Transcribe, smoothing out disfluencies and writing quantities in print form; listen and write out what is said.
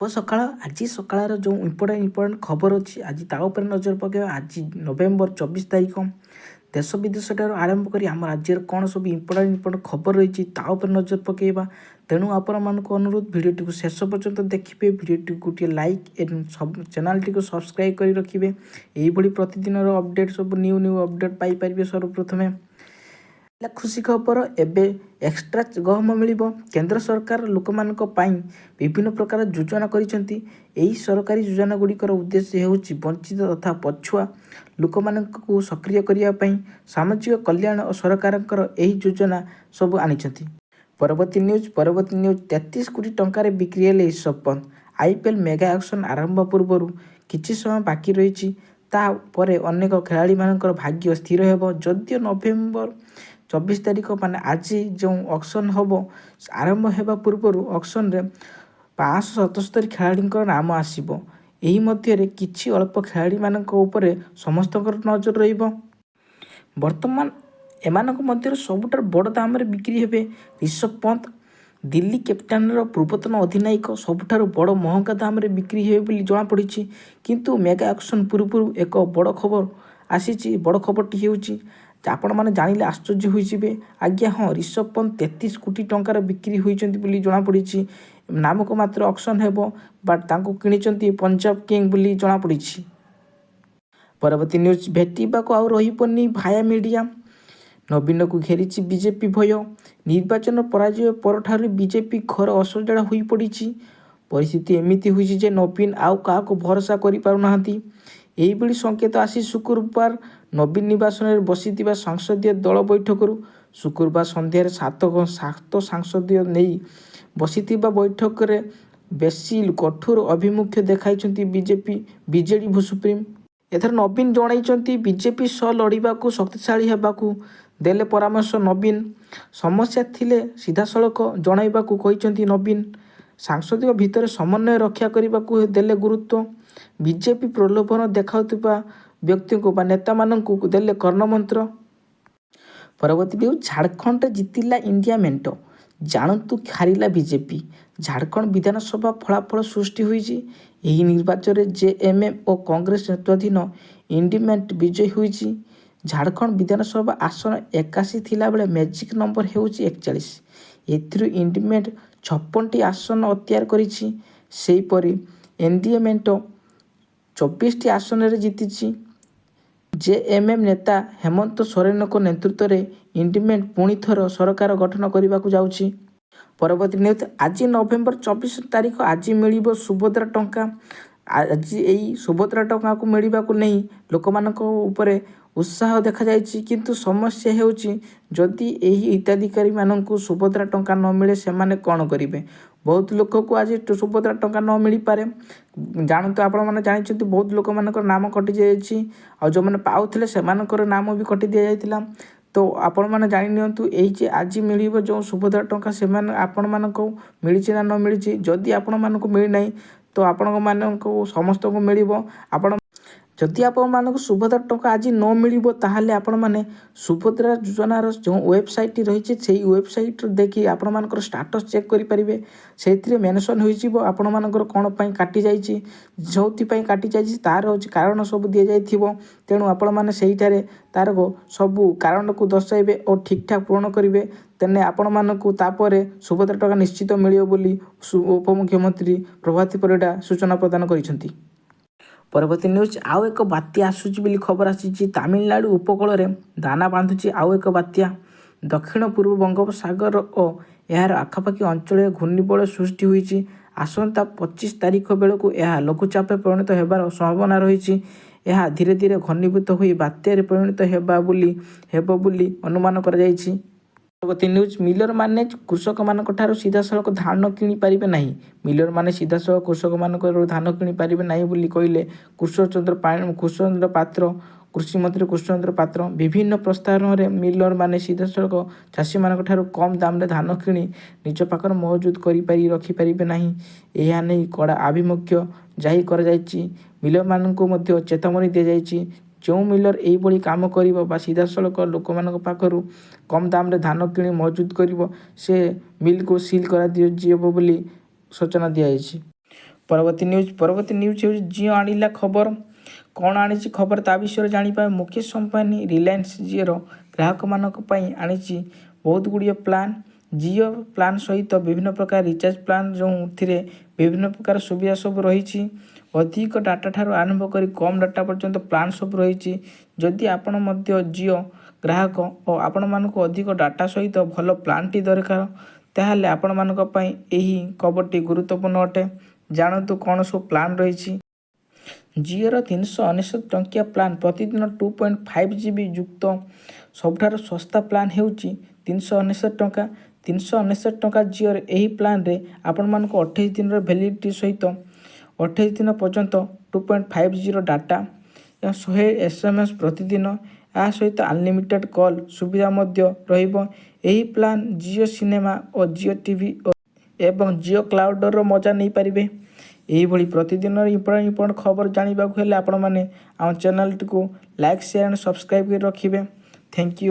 ସକାଳ ଆଜି ସକାଳର ଯେଉଁ ଇମ୍ପୋର୍ଟାଣ୍ଟ ଖବର ଅଛି ଆଜି ତା ଉପରେ ନଜର ପକାଇବା। ଆଜି ନଭେମ୍ବର 24 ତାରିଖ। ଦେଶ ବିଦେଶଠାରୁ ଆରମ୍ଭ କରି ଆମ ରାଜ୍ୟର କ'ଣ ସବୁ ଇମ୍ପୋର୍ଟାଣ୍ଟ ଖବର ରହିଛି ତା ଉପରେ ନଜର ପକାଇବା। ତେଣୁ ଆପଣମାନଙ୍କୁ ଅନୁରୋଧ ଭିଡ଼ିଓଟିକୁ ଶେଷ ପର୍ଯ୍ୟନ୍ତ ଦେଖିବେ। ଭିଡ଼ିଓଟିକୁ ଗୋଟିଏ ଲାଇକ୍ ଏବଂ ଚ୍ୟାନେଲଟିକୁ ସବସ୍କ୍ରାଇବ୍ କରି ରଖିବେ। ଏହିଭଳି ପ୍ରତିଦିନର ଅପଡ଼େଟ୍ ସବୁ ନ୍ୟୁ ଅପଡ଼େଟ୍ ପାଇପାରିବେ ସର୍ବପ୍ରଥମେ। ଖୁସି ଖବର, ଏବେ ଏକ୍ସଟ୍ରା ଗହମ ମିଳିବ। କେନ୍ଦ୍ର ସରକାର ଲୋକମାନଙ୍କ ପାଇଁ ବିଭିନ୍ନ ପ୍ରକାର ଯୋଜନା କରିଛନ୍ତି। ଏହି ସରକାରୀ ଯୋଜନା ଗୁଡ଼ିକର ଉଦ୍ଦେଶ୍ୟ ହେଉଛି ବଞ୍ଚିତ ତଥା ପଛୁଆ ଲୋକମାନଙ୍କୁ ସକ୍ରିୟ କରିବା ପାଇଁ। ସାମାଜିକ କଲ୍ୟାଣ ଓ ସରକାରଙ୍କର ଏହି ଯୋଜନା ସବୁ ଆଣିଛନ୍ତି। ପରବର୍ତ୍ତୀ ନ୍ୟୁଜ୍ 33 କୋଟି ଟଙ୍କାରେ ବିକ୍ରି ହେଲେ Rishabh Pant. IPL mega auction ଆରମ୍ଭ ପୂର୍ବରୁ କିଛି ସମୟ ବାକି ରହିଛି। ତାପରେ ଅନେକ ଖେଳାଳିମାନଙ୍କର ଭାଗ୍ୟ ସ୍ଥିର ହେବ। ଯଦିଓ ନଭେମ୍ବର 24 ତାରିଖ ମାନେ ଆଜି ଯେଉଁ ଅକ୍ସନ୍ ହେବ ଆରମ୍ଭ ହେବା ପୂର୍ବରୁ ଅକ୍ସନ୍ରେ 577 ଖେଳାଳିଙ୍କର ନାମ ଆସିବ। ଏହି ମଧ୍ୟରେ କିଛି ଅଳ୍ପ ଖେଳାଳିମାନଙ୍କ ଉପରେ ସମସ୍ତଙ୍କର ନଜର ରହିବ। ବର୍ତ୍ତମାନ ଏମାନଙ୍କ ମଧ୍ୟରୁ ସବୁଠାରୁ ବଡ଼ ଦାମରେ ବିକ୍ରି ହେବେ ରିଷଭ ପନ୍ଥ। ଦିଲ୍ଲୀ କ୍ୟାପିଟାଲ୍ସର ପୂର୍ବତନ ଅଧିନାୟକ ସବୁଠାରୁ ବଡ଼ ମହଙ୍ଗା ଦାମରେ ବିକ୍ରି ହେବେ ବୋଲି ଜଣାପଡ଼ିଛି। କିନ୍ତୁ ମେଗା ଅକ୍ସନ୍ ପୂର୍ବରୁ ଏକ ବଡ଼ ଖବର ଆସିଛି। ବଡ଼ ଖବରଟି ହେଉଛି ଆପଣମାନେ ଜାଣିଲେ ଆଶ୍ଚର୍ଯ୍ୟ ହୋଇଯିବେ। ଆଜ୍ଞା ହଁ, ରିଷଭ ପନ୍ଥ 33 କୋଟି ଟଙ୍କାର ବିକ୍ରି ହୋଇଛନ୍ତି ବୋଲି ଜଣାପଡ଼ିଛି। ନାମକୁ ମାତ୍ର ଅକ୍ସନ୍ ହେବ, ବଟ୍ ତାଙ୍କୁ କିଣିଛନ୍ତି ପଞ୍ଜାବ କିଙ୍ଗ ବୋଲି ଜଣାପଡ଼ିଛି। ପରବର୍ତ୍ତୀ ନ୍ୟୁଜ୍ ଭେଟିବାକୁ ଆଉ ରହିବନି ଭାୟା ମିଡ଼ିଆ। ନବୀନକୁ ଘେରିଛି ବିଜେପି ଭୟ। ନିର୍ବାଚନ ପରାଜୟ ପରଠାରୁ ବିଜେପି ଘର ଅସଜଡ଼ା ହୋଇପଡ଼ିଛି। ପରିସ୍ଥିତି ଏମିତି ହୋଇଛି ଯେ ନବୀନ ଆଉ କାହାକୁ ଭରସା କରିପାରୁନାହାନ୍ତି। ଏହିଭଳି ସଂକେତ ଆସି ଶୁକ୍ରବାର ନବୀନ ନିବାସରେ ବସିଥିବା ସଂସଦୀୟ ଦଳ ବୈଠକରୁ। ଶୁକ୍ରବାର ସନ୍ଧ୍ୟାରେ ସାତ ସାଂସଦୀୟ ନେଇ ବସିଥିବା ବୈଠକରେ ବେଶୀ କଠୋର ଆଭିମୁଖ୍ୟ ଦେଖାଇଛନ୍ତି ବିଜେଡି ସୁପ୍ରିମୋ। ଏଥର ନବୀନ ଜଣାଇଛନ୍ତି ବିଜେପି ସହ ଲଢ଼ିବାକୁ ଶକ୍ତିଶାଳୀ ହେବାକୁ ଦେଲେ ପରାମର୍ଶ ନବୀନ। ସମସ୍ୟା ଥିଲେ ସିଧାସଳଖ ଜଣାଇବାକୁ କହିଛନ୍ତି ନବୀନ। ସାଂସଦଙ୍କ ଭିତରେ ସମନ୍ୱୟ ରକ୍ଷା କରିବାକୁ ଦେଲେ ଗୁରୁତ୍ୱ। ବିଜେପି ପ୍ରଲୋଭନ ଦେଖାଉଥିବା ବ୍ୟକ୍ତିଙ୍କୁ ବା ନେତାମାନଙ୍କୁ ଦେଲେ କର୍ଣ୍ଣମନ୍ତ୍ର। ପରବର୍ତ୍ତୀ ନ୍ୟୁଜ୍ ଝାଡ଼ଖଣ୍ଡରେ ଜିତିଲା ଇଣ୍ଡିଆ ମେଣ୍ଟ, ଜାଣନ୍ତୁ ହାରିଲା ବିଜେପି। ଝାଡ଼ଖଣ୍ଡ ବିଧାନସଭା ଫଳାଫଳ ସୃଷ୍ଟି ହୋଇଛି। ଏହି ନିର୍ବାଚନରେ ଜେଏମ୍ଏମ୍ ଓ କଂଗ୍ରେସ ନେତୃତ୍ୱାଧୀନ ଇଣ୍ଡି ମେଣ୍ଟ ବିଜୟୀ ହୋଇଛି। ଝାଡ଼ଖଣ୍ଡ ବିଧାନସଭା ଆସନ 81 ଥିଲାବେଳେ ମ୍ୟାଜିକ୍ ନମ୍ବର ହେଉଛି 41। ଏଥିରୁ ଇଣ୍ଡି ମେଣ୍ଟ 56ଟି ଆସନ ଅକ୍ତିଆର କରିଛି। ସେହିପରି ଏନ୍ଡିଏ ମେଣ୍ଟ 24ଟି ଆସନରେ ଜିତିଛି। ଜେଏମ୍ଏମ୍ ନେତା ହେମନ୍ତ ସୋରେନଙ୍କ ନେତୃତ୍ୱରେ ଇଣ୍ଡି ମେଣ୍ଟ ପୁଣି ଥର ସରକାର ଗଠନ କରିବାକୁ ଯାଉଛି। ପରବର୍ତ୍ତୀ ନ୍ୟୁଜ୍ ଆଜି ନଭେମ୍ବର 24 ତାରିଖ ଆଜି ମିଳିବ ସୁଭଦ୍ରା ଟଙ୍କା। ଆଜି ଏହି ସୁଭଦ୍ରା ଟଙ୍କାକୁ ମିଳିବାକୁ ନେଇ ଲୋକମାନଙ୍କ ଉପରେ ଉତ୍ସାହ ଦେଖାଯାଇଛି। କିନ୍ତୁ ସମସ୍ୟା ହେଉଛି ଯଦି ଏହି ହିତାଧିକାରୀମାନଙ୍କୁ ସୁଭଦ୍ରା ଟଙ୍କା ନ ମିଳେ ସେମାନେ କ'ଣ କରିବେ? ବହୁତ ଲୋକକୁ ଆଜି ସୁଭଦ୍ରା ଟଙ୍କା ନ ମିଳିପାରେ। ଆପଣମାନେ ଜାଣିଛନ୍ତି ବହୁତ ଲୋକମାନଙ୍କର ନାମ କଟି ଯାଇଛି। ଆଉ ଯେଉଁମାନେ ପାଉଥିଲେ ସେମାନଙ୍କର ନାମ ବି କଟି ଦିଆଯାଇଥିଲା। ତ ଆପଣମାନେ ଜାଣି ନିଅନ୍ତୁ ଏଇ ଯେ ଆଜି ମିଳିବ ଯେଉଁ ସୁଭଦ୍ରା ଟଙ୍କା ସେମାନେ ଆପଣମାନଙ୍କୁ ମିଳିଛି ନା ନ ମିଳିଛି। ଯଦି ଆପଣମାନଙ୍କୁ ମିଳିନାହିଁ ତ ଆପଣମାନଙ୍କୁ ସମସ୍ତଙ୍କୁ ମିଳିବ। ଯଦି ଆପଣମାନଙ୍କୁ ସୁଭଦ୍ରା ଟଙ୍କା ଆଜି ନ ମିଳିବ ତାହେଲେ ଆପଣମାନେ ସୁଭଦ୍ରା ଯୋଜନାର ଯେଉଁ ୱେବସାଇଟ୍ଟି ରହିଛି ସେହି ୱେବସାଇଟ୍ରେ ଦେଖି ଆପଣମାନଙ୍କର ଷ୍ଟାଟସ୍ ଚେକ୍ କରିପାରିବେ। ସେଇଥିରେ ମେନସନ୍ ହୋଇଯିବ ଆପଣମାନଙ୍କର କ'ଣ ପାଇଁ କାଟିଯାଇଛି, ଯେଉଁଥିପାଇଁ କାଟିଯାଇଛି ତା'ର କାରଣ ସବୁ ଦିଆଯାଇଥିବ। ତେଣୁ ଆପଣମାନେ ସେଇଠାରେ ତା'ର ସବୁ କାରଣକୁ ଦର୍ଶାଇବେ ଓ ଠିକ୍ଠାକ୍ ପୂରଣ କରିବେ। ତେଣେ ଆପଣମାନଙ୍କୁ ତାପରେ ସୁଭଦ୍ରା ଟଙ୍କା ନିଶ୍ଚିତ ମିଳିବ ବୋଲି ଉପମୁଖ୍ୟମନ୍ତ୍ରୀ ପ୍ରଭାତୀ ପରିଡ଼ା ସୂଚନା ପ୍ରଦାନ କରିଛନ୍ତି। ପରବର୍ତ୍ତୀ ନ୍ୟୁଜ୍ ଆଉ ଏକ ବାତ୍ୟା ଆସୁଛି ବୋଲି ଖବର ଆସିଛି। ତାମିଲନାଡୁ ଉପକୂଳରେ ଦାନା ବାନ୍ଧୁଛି ଆଉ ଏକ ବାତ୍ୟା। ଦକ୍ଷିଣ ପୂର୍ବ ବଙ୍ଗୋପସାଗର ଓ ଏହାର ଆଖପାଖି ଅଞ୍ଚଳରେ ଘୂର୍ଣ୍ଣିବଳୟ ସୃଷ୍ଟି ହୋଇଛି। ଆସନ୍ତା 25 ତାରିଖ ବେଳକୁ ଏହା ଲଘୁଚାପରେ ପରିଣତ ହେବାର ସମ୍ଭାବନା ରହିଛି। ଏହା ଧୀରେ ଧୀରେ ଘନୀଭୂତ ହୋଇ ବାତ୍ୟାରେ ପରିଣତ ହେବ ବୋଲି ଅନୁମାନ କରାଯାଇଛି। ପରବର୍ତ୍ତୀ ନ୍ୟୁଜ୍ ମିଲରମାନେ କୃଷକମାନଙ୍କଠାରୁ ସିଧାସଳଖ ଧାନ କିଣିପାରିବେ ନାହିଁ। ମିଲରମାନେ ସିଧାସଳଖ କୃଷକମାନଙ୍କର ଧାନ କିଣିପାରିବେ ନାହିଁ ବୋଲି କହିଲେ କୃଷିମନ୍ତ୍ରୀ କୃଷ୍ଣଚନ୍ଦ୍ର ପାତ୍ର। ବିଭିନ୍ନ ପ୍ରସ୍ତାବନରେ ମିଲରମାନେ ସିଧାସଳଖ ଚାଷୀମାନଙ୍କଠାରୁ କମ୍ ଦାମରେ ଧାନ କିଣି ନିଜ ପାଖରେ ମହଜୁଦ କରି ରଖିପାରିବେ ନାହିଁ। ଏହା ନେଇ କଡ଼ା ଆଭିମୁଖ୍ୟ ଜାହିର କରାଯାଇଛି। ମିଲରମାନଙ୍କୁ ମଧ୍ୟ ଚେତାବନୀ ଦିଆଯାଇଛି। ଯେଉଁ ମିଲର ଏହିଭଳି କାମ କରିବ ବା ସିଧାସଳଖ ଲୋକମାନଙ୍କ ପାଖରୁ କମ୍ ଦାମରେ ଧାନ କିଣି ମହଜୁଦ କରିବ ସେ ମିଲ୍କୁ ସିଲ୍ କରାଯିବ ବୋଲି ସୂଚନା ଦିଆଯାଇଛି। ପରବର୍ତ୍ତୀ ନ୍ୟୁଜ୍ ହେଉଛି ଜିଓ ଆଣିଲା ଖବର। କ'ଣ ଆଣିଛି ଖବର ତା ବିଷୟରେ ଜାଣିବା। ମୁକେଶ ଅମ୍ବାନୀ ରିଲାଏନ୍ସ ଜିଓର ଗ୍ରାହକମାନଙ୍କ ପାଇଁ ଆଣିଛି ବହୁତ ଗୁଡ଼ିଏ ପ୍ଲାନ୍। ଜିଓ ପ୍ଲାନ୍ ସହିତ ବିଭିନ୍ନ ପ୍ରକାର ରିଚାର୍ଜ ପ୍ଲାନ୍ ଯେଉଁଥିରେ ବିଭିନ୍ନ ପ୍ରକାର ସୁବିଧା ସବୁ ରହିଛି। ଅଧିକ ଡାଟା ଠାରୁ ଆରମ୍ଭ କରି କମ୍ ଡାଟା ପର୍ଯ୍ୟନ୍ତ ପ୍ଲାନ୍ ସବୁ ରହିଛି। ଯଦି ଆପଣ ମଧ୍ୟ ଜିଓ ଗ୍ରାହକ ଓ ଆପଣମାନଙ୍କୁ ଅଧିକ ଡାଟା ସହିତ ଭଲ ପ୍ଲାନ୍ଟି ଦରକାର ତାହେଲେ ଆପଣମାନଙ୍କ ପାଇଁ ଏହି ଖବରଟି ଗୁରୁତ୍ୱପୂର୍ଣ୍ଣ ଅଟେ। ଜାଣନ୍ତୁ କ'ଣ ସବୁ ପ୍ଲାନ୍ ରହିଛି। ଜିଓର 399 ଟଙ୍କିଆ ପ୍ଲାନ୍ ପ୍ରତିଦିନ 2.5 GB ଯୁକ୍ତ ସବୁଠାରୁ ଶସ୍ତା ପ୍ଲାନ୍ ହେଉଛି 399 ଟଙ୍କା। 399 ଟଙ୍କା ଜିଓର ଏହି ପ୍ଲାନ୍ରେ ଆପଣମାନଙ୍କୁ 28 ଦିନର ଭ୍ୟାଲିଡିଟି ସହିତ 28 ଦିନ ପର୍ଯ୍ୟନ୍ତ 2.5G ଡାଟା ଏବଂ 100 SMS ପ୍ରତିଦିନ। ଏହା ସହିତ ଅନଲିମିଟେଡ୍ କଲ୍ ସୁବିଧା ମଧ୍ୟ ରହିବ। ଏହି ପ୍ଲାନ୍ ଜିଓ ସିନେମା ଓ ଜିଓ ଟିଭି ଏବଂ ଜିଓ କ୍ଲାଉଡର ମଜା ନେଇପାରିବେ। ଏହିଭଳି ପ୍ରତିଦିନର ଇମ୍ପୋର୍ଟାଣ୍ଟ ଖବର ଜାଣିବାକୁ ହେଲେ ଆପଣମାନେ ଆମ ଚ୍ୟାନେଲଟିକୁ ଲାଇକ୍ ସେୟାର ଆଣ୍ଡ ସବସ୍କ୍ରାଇବ୍ କରି ରଖିବେ। Thank you.